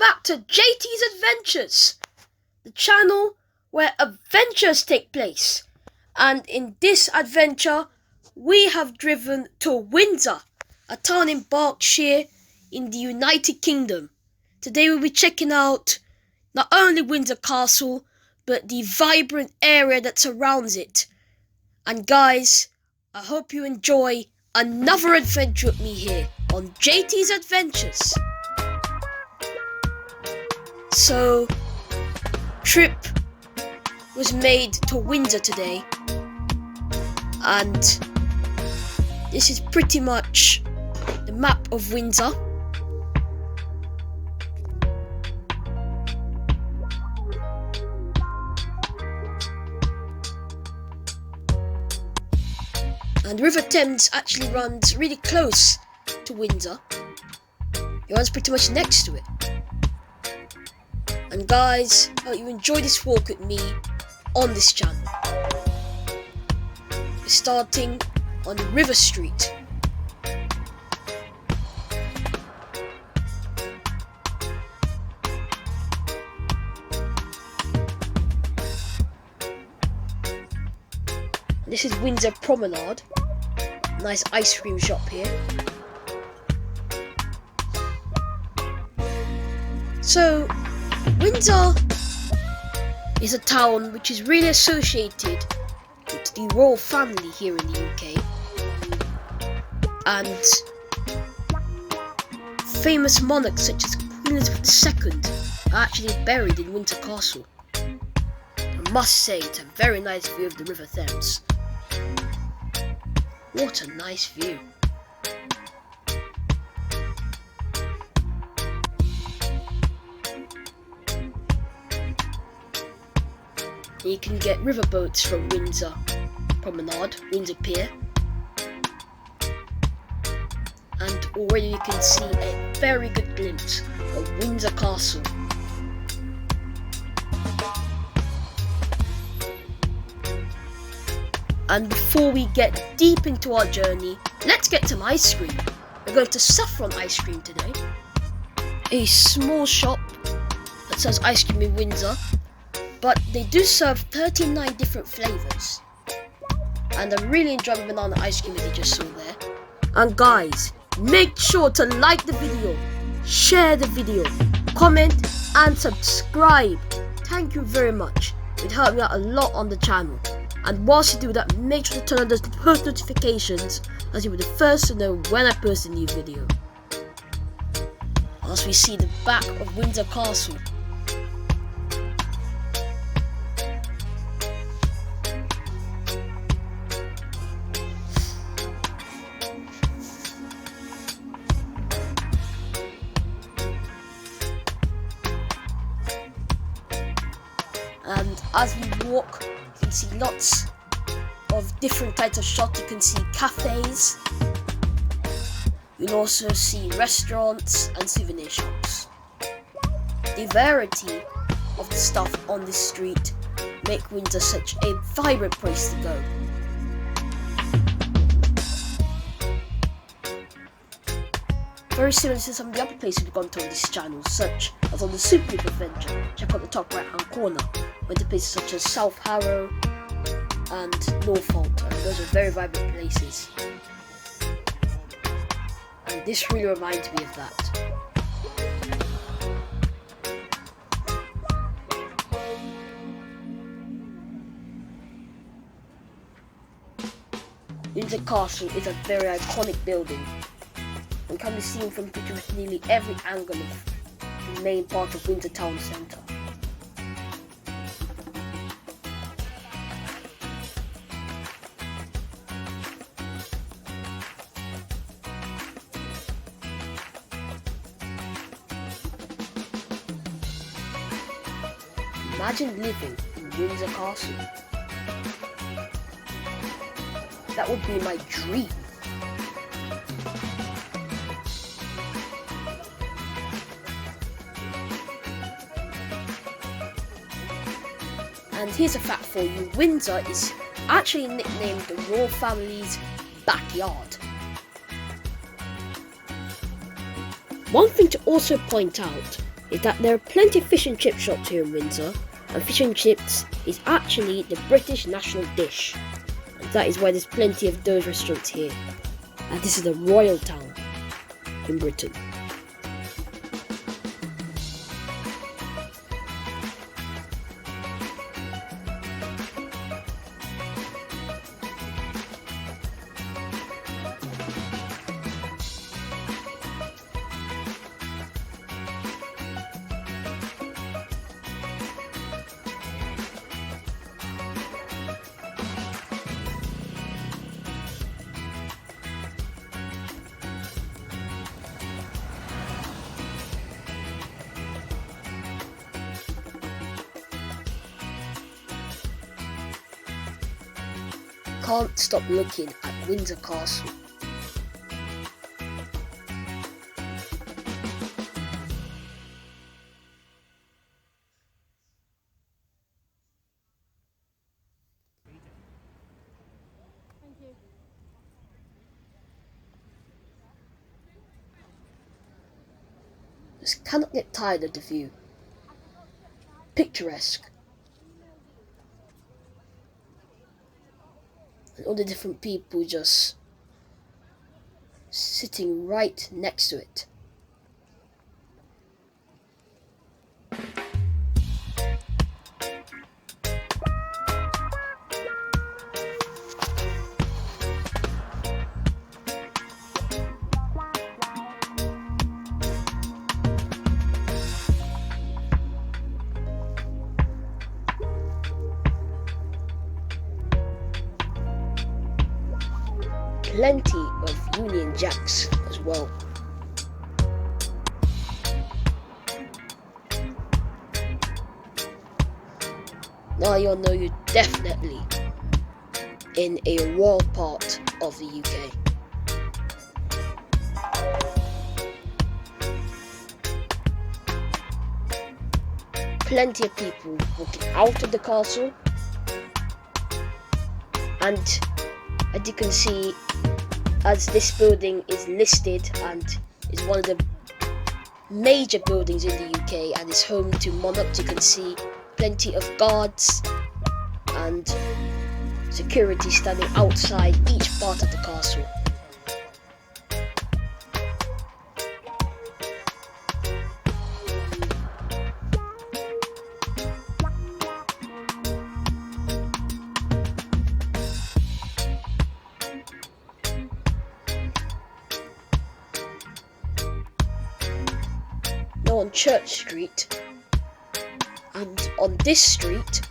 back to JT's Adventures, the channel where adventures take place. And in this adventure, we have driven to Windsor, a town in Berkshire in the United Kingdom. Today we'll be checking out not only Windsor Castle, but the vibrant area that surrounds it. And guys, I hope you enjoy another adventure with me here on JT's Adventures. So, trip was made to Windsor today, and this is pretty much the map of Windsor. And the River Thames actually runs really close to Windsor. It runs pretty much next to it. And guys, I hope you enjoy this walk with me on this channel. We're starting on River Street. This is Windsor Promenade. Nice ice cream shop here. So, Windsor is a town which is really associated with the royal family here in the UK. And famous monarchs such as Queen Elizabeth II are actually buried in Windsor Castle. I must say, it's a very nice view of the River Thames. What a nice view. You can get riverboats from Windsor Promenade, Windsor Pier. And already you can see a very good glimpse of Windsor Castle. And before we get deep into our journey, let's get some ice cream. We're going to Saffron Ice Cream today. A small shop that sells ice cream in Windsor, but they do serve 39 different flavours. And I'm really enjoying the banana ice cream that you just saw there. And guys, make sure to like the video, share the video, comment and subscribe. Thank you very much. It helped me out a lot on the channel. And whilst you do that, make sure to turn on those post notifications as you'll be the first to know when I post a new video. As we see the back of Windsor Castle. And as we walk, you can see lots of different types of shops. You can see cafes. You'll also see restaurants and souvenir shops. The variety of the stuff on this street make Windsor such a vibrant place to go. Very similar to some of the other places we've gone to on this channel, such as on the Super Loop Adventure. Check out the top right hand corner. Went to places such as South Harrow and Norfolk, and those are very vibrant places. And this really reminds me of that. Windsor Castle is a very iconic building and can be seen from pretty much nearly every angle of the main part of Windsor town centre. Imagine living in Windsor Castle. That would be my dream. And here's a fact for you, Windsor is actually nicknamed the royal family's backyard. One thing to also point out is that there are plenty of fish and chip shops here in Windsor, and fish and chips is actually the British national dish. And that is why there's plenty of those restaurants here. And this is the royal town in Britain. Can't stop looking at Windsor Castle. Just cannot get tired of the view. Picturesque. And all the different people just sitting right next to it. Plenty of Union Jacks as well. Now you'll know you're definitely in a royal part of the UK. Plenty of people walking out of the castle, and as you can see, as this building is listed and is one of the major buildings in the UK and is home to monarchs, you can see plenty of guards and security standing outside each part of the castle. On Church Street, and on this street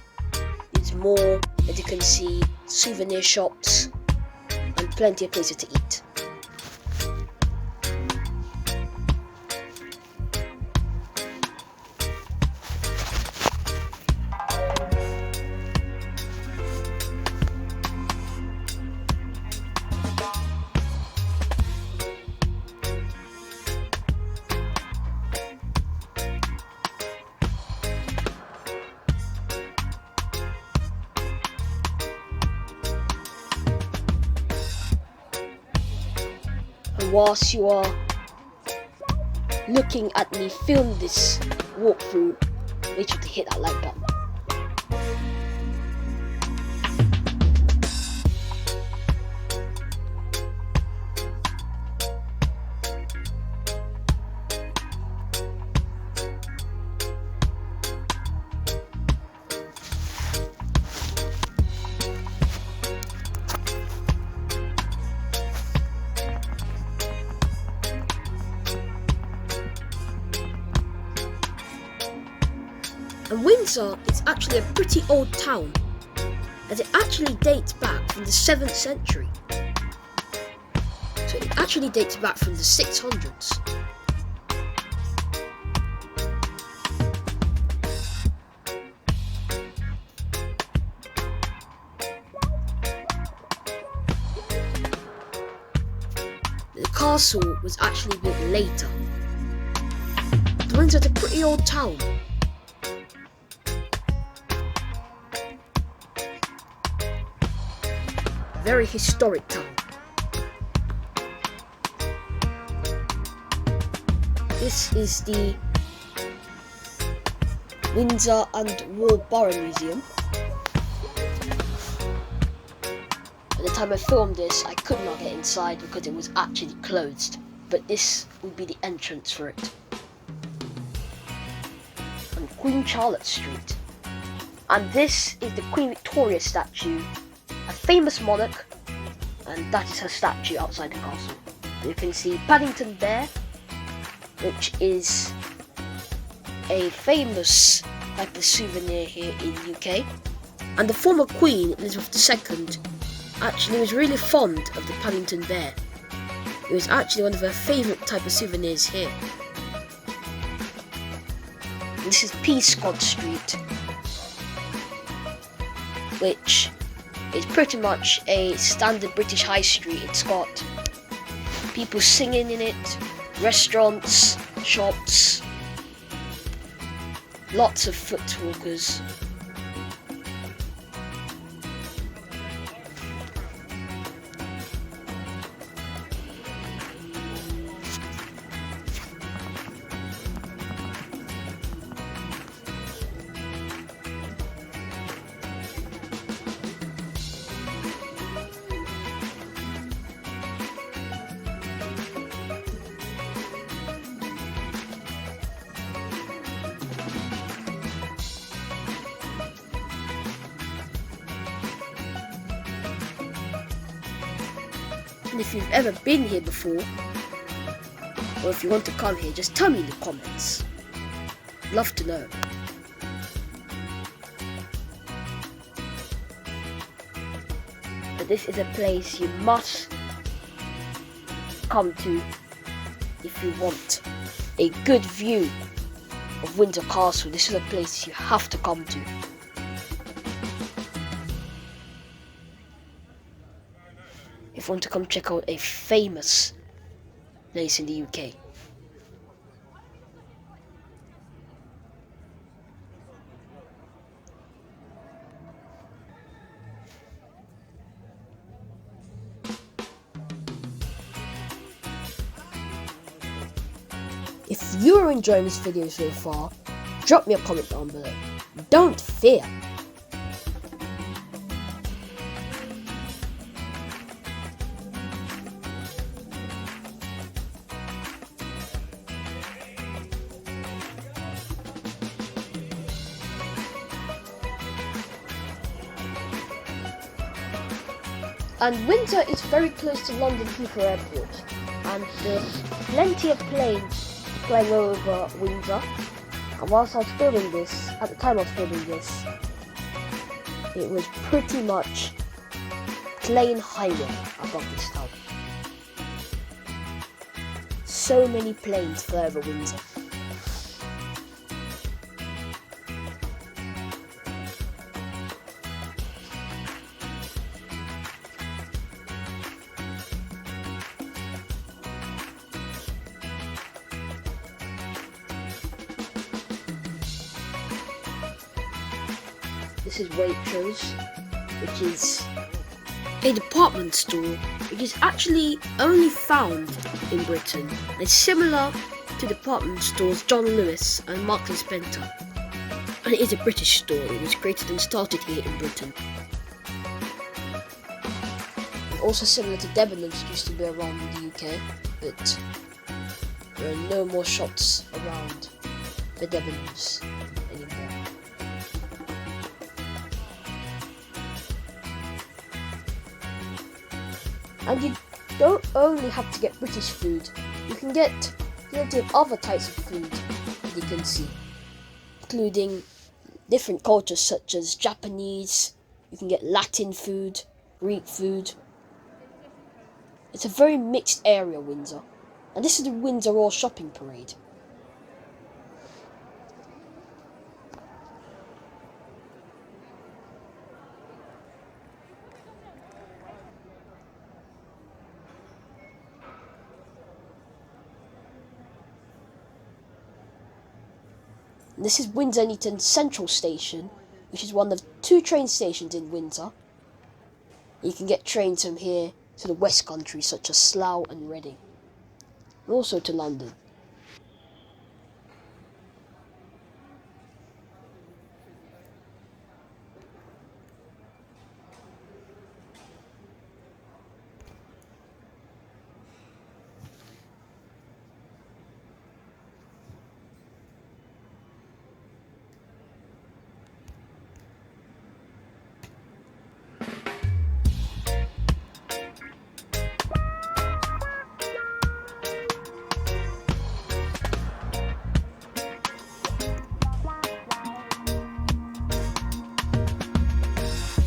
is more, as you can see, souvenir shops and plenty of places to eat. Whilst you are looking at me film this walkthrough, make sure to hit that like button. And Windsor is actually a pretty old town, as it actually dates back from the 7th century. So it actually dates back from the 600s. The castle was actually built later. Windsor is a pretty old town. Very historic town. This is the Windsor and War Borough Museum. At the time I filmed this, I could not get inside because it was actually closed, but this would be the entrance for it. On Queen Charlotte Street. And this is the Queen Victoria statue, a famous monarch, and that is her statue outside the castle. You can see Paddington Bear, which is a famous type of souvenir here in the UK. And the former Queen, Elizabeth II, actually was really fond of the Paddington Bear. It was actually one of her favourite type of souvenirs here. This is Peascod Street, which is pretty much a standard British high street. It's got people singing in it, restaurants, shops, lots of foot walkers. And if you've ever been here before, or if you want to come here, just tell me in the comments. Love to know. But this is a place you must come to if you want a good view of Windsor Castle. This is a place you have to come to. If you want to come check out a famous place in the UK. If you are enjoying this video so far, drop me a comment down below. Don't fear. And Windsor is very close to London Heathrow Airport, and there's plenty of planes flying over Windsor. And whilst I was filming this, at the time I was filming this, it was pretty much plain highway above this town. So many planes fly over Windsor. This is Waitrose, which is a department store which is actually only found in Britain. It's similar to department stores John Lewis and Marks and Spencer. And it is a British store. It was created and started here in Britain. And also similar to Debenhams used to be around in the UK, but there are no more shops around for Debenhams anymore. And you don't only have to get British food, you can get plenty of other types of food that you can see, including different cultures such as Japanese, you can get Latin food, Greek food. It's a very mixed area, Windsor, and this is the Windsor Royal Shopping Parade. This is Windsor Newton Central Station, which is one of 2 train stations in Windsor. You can get trains from here to the West Country, such as Slough and Reading, and also to London.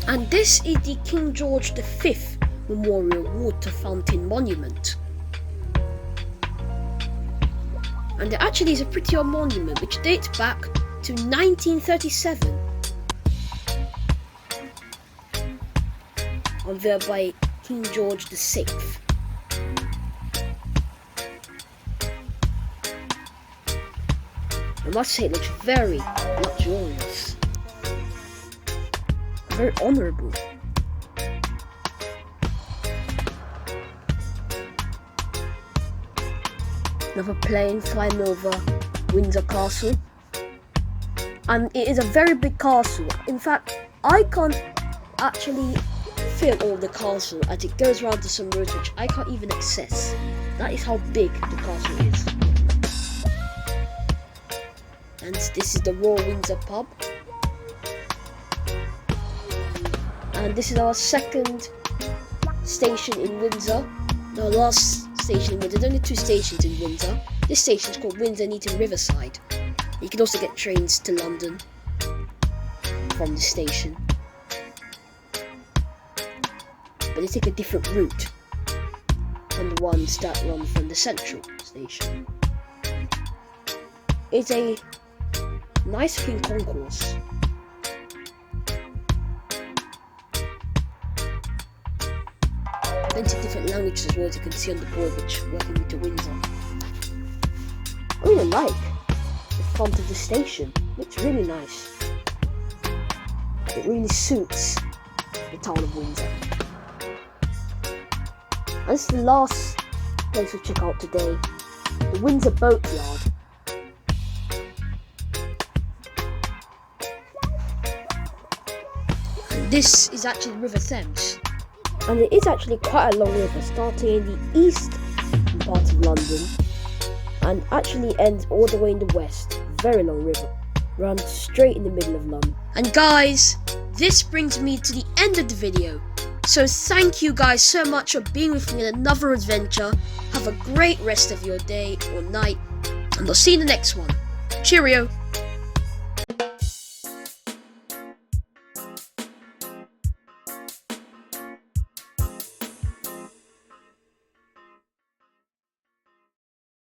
And this is the King George V Memorial Water Fountain Monument. And it actually is a pretty old monument which dates back to 1937. Unveiled by King George VI. I must say it looks very luxurious. Very honourable. Another plane flying over Windsor Castle. And it is a very big castle. In fact, I can't actually film all the castle as it goes around to some roads which I can't even access. That is how big the castle is. And this is the Royal Windsor pub. And this is our second station in Windsor. Our last station in Windsor. There's only 2 stations in Windsor. This station is called Windsor Neaton Riverside. You can also get trains to London from this station. But they take a different route than the ones that run from the central station. It's a nice looking concourse. Plenty of different languages as well, as you can see on the board which are working with the Windsor. I really like the front of the station. It looks really nice. It really suits the town of Windsor. And this is the last place we'll check out today, the Windsor Boatyard. And this is actually the River Thames. And it is actually quite a long river, starting in the east part of London and actually ends all the way in the west. Very long river, runs straight in the middle of London. And guys, this brings me to the end of the video. So thank you guys so much for being with me in another adventure. Have a great rest of your day or night, and I'll see you in the next one. Cheerio!